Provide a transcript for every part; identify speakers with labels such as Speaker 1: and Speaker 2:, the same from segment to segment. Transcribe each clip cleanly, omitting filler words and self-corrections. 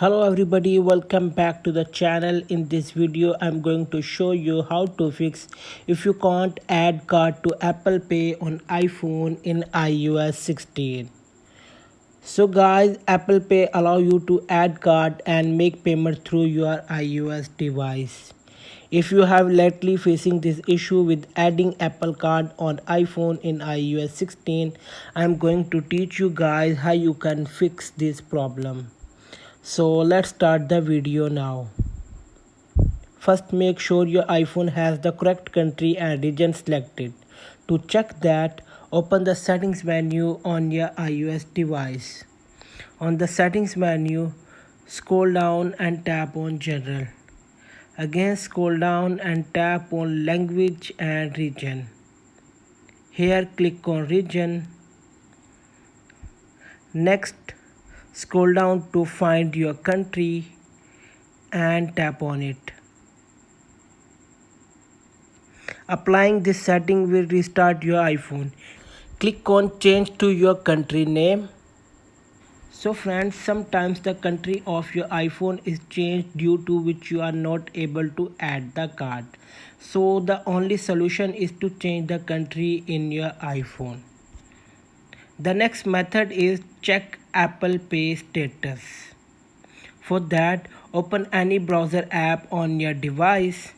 Speaker 1: Hello everybody, welcome back to the channel. In this video I'm going to show you how to fix if you can't add card to Apple Pay on iPhone in iOS 16. So guys, Apple Pay allow you to add card and make payment through your iOS device. If you have lately facing this issue with adding Apple Card on iPhone in iOS 16, I'm going to teach you guys how you can fix this problem. So let's start the video now. First, make sure your iPhone has the correct country and region selected. To check that, open the settings menu on your iOS device. On the settings menu, scroll down and tap on general. Again, scroll down and tap on language and region. Here, click on region. Next, scroll down to find your country and tap on it. Applying this setting will restart your iPhone. Click on change to your country name. So friends, sometimes the country of your iPhone is changed due to which you are not able to add the card. So the only solution is to change the country in your iPhone. The next method is check Apple Pay status. For that, open any browser app on your device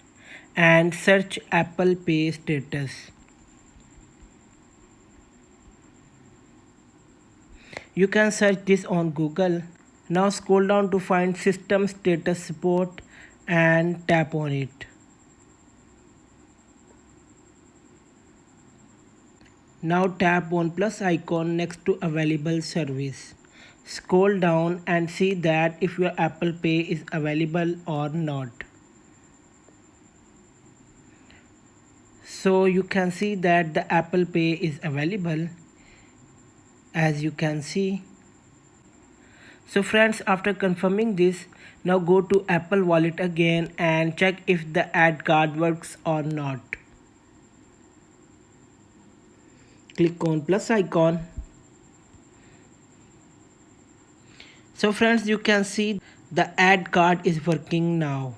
Speaker 1: and search Apple Pay status. You can search this on Google. Now scroll down to find System Status Support and tap on it. Now tap on plus icon next to available service. Scroll down and see that if your Apple Pay is available or not. So you can see that the Apple Pay is available, as you can see. So friends, after confirming this, now go to Apple Wallet again and check if the add card works or not. Click on plus icon. So friends, you can see the add card is working now.